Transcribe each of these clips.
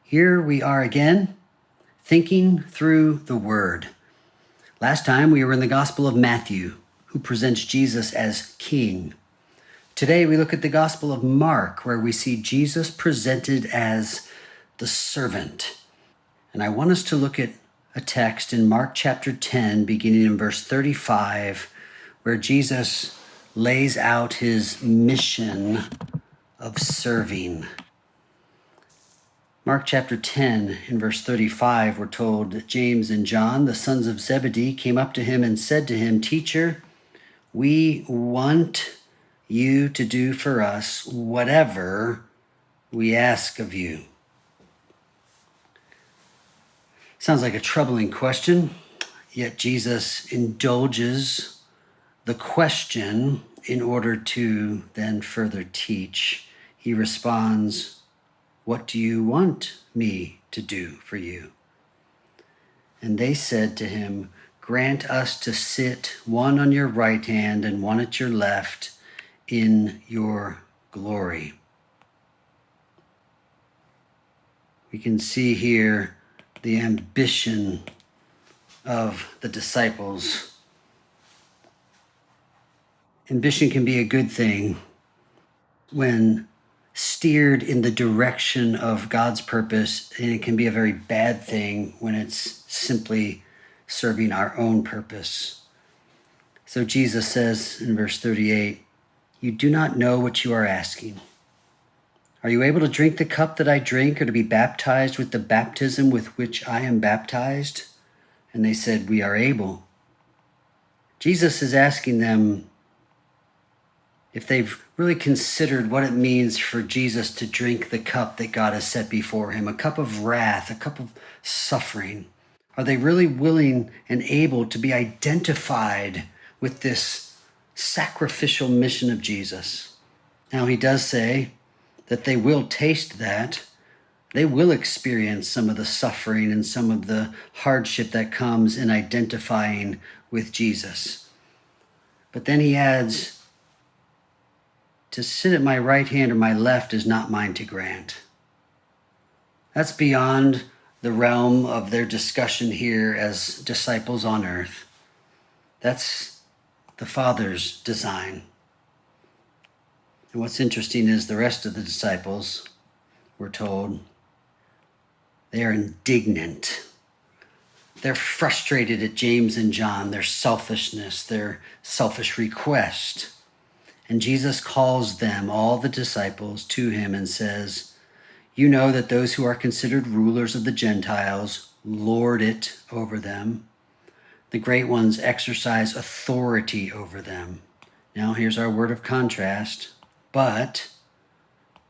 Here we are again, thinking through the Word. Last time we were in the Gospel of Matthew, who presents Jesus as King. Today we look at the Gospel of Mark, where we see Jesus presented as the servant. And I want us to look at a text in Mark chapter 10, beginning in verse 35, where Jesus lays out his mission of serving. Mark chapter 10, in verse 35, we're told that James and John, the sons of Zebedee, came up to him and said to him, "Teacher, we want you to do for us whatever we ask of you." Sounds like a troubling question, yet Jesus indulges the question in order to then further teach. He responds, "What do you want me to do for you?" And they said to him, "Grant us to sit one on your right hand and one at your left in your glory." We can see here the ambition of the disciples. Ambition can be a good thing when steered in the direction of God's purpose, and it can be a very bad thing when it's simply serving our own purpose. So Jesus says in verse 38, "You do not know what you are asking. Are you able to drink the cup that I drink, or to be baptized with the baptism with which I am baptized?" And they said, "We are able." Jesus is asking them if they've really considered what it means for Jesus to drink the cup that God has set before him, a cup of wrath, a cup of suffering. Are they really willing and able to be identified with this sacrificial mission of Jesus? Now, he does say that they will taste that. They will experience some of the suffering and some of the hardship that comes in identifying with Jesus. But then he adds, "To sit at my right hand or my left is not mine to grant." That's beyond the realm of their discussion here as disciples on earth. That's the Father's design. And what's interesting is the rest of the disciples, we're told, they are indignant. They're frustrated at James and John, their selfishness, their selfish request. And Jesus calls them, all the disciples, to him and says, "You know that those who are considered rulers of the Gentiles lord it over them. The great ones exercise authority over them." Now here's our word of contrast. "But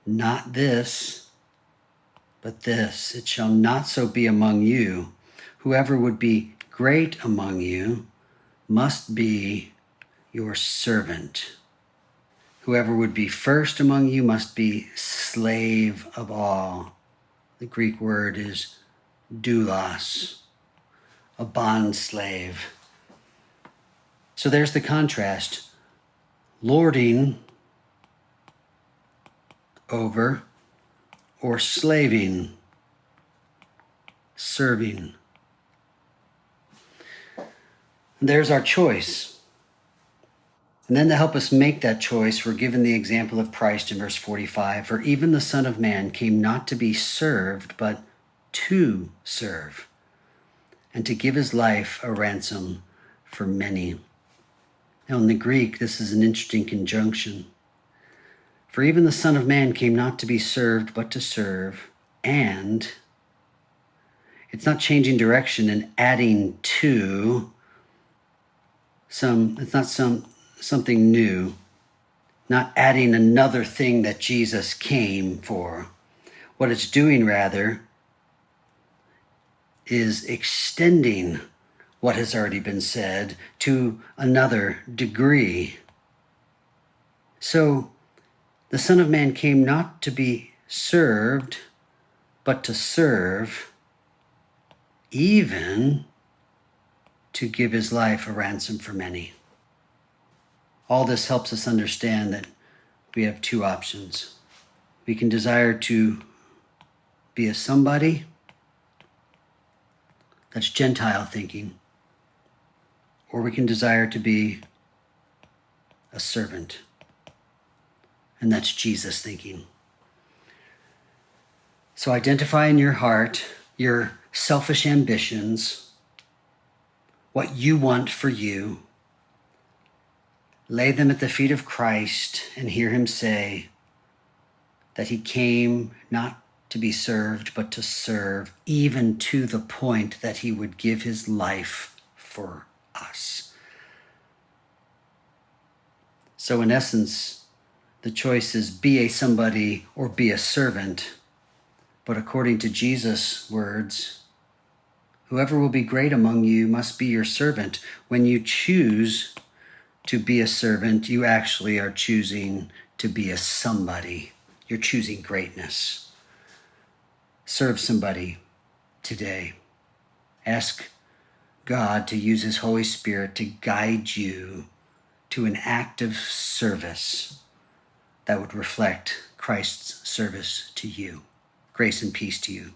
not this, but this. It shall not so be among you. Whoever would be great among you must be your servant. Whoever would be first among you must be slave of all." The Greek word is doulos, a bond slave. So there's the contrast. Lording over or slaving, serving. There's our choice. And then to help us make that choice, we're given the example of Christ in verse 45. "For even the Son of Man came not to be served, but to serve, and to give his life a ransom for many." Now in the Greek, this is an interesting conjunction. For even the Son of Man came not to be served, but to serve, and it's not changing direction and adding to something new, not adding another thing that Jesus came for. What it's doing rather is extending what has already been said to another degree. So the Son of Man came not to be served, but to serve, even to give his life a ransom for many. All this helps us understand that we have two options. We can desire to be a somebody. That's Gentile thinking. Or we can desire to be a servant. And that's Jesus thinking. So identify in your heart your selfish ambitions, what you want for you. Lay them at the feet of Christ and hear him say that he came not to be served, but to serve, even to the point that he would give his life for us. So in essence, the choice is be a somebody or be a servant. But according to Jesus' words, whoever will be great among you must be your servant. When you choose to be a servant, you actually are choosing to be a somebody. You're choosing greatness. Serve somebody today. Ask God to use his Holy Spirit to guide you to an active service that would reflect Christ's service to you. Grace and peace to you.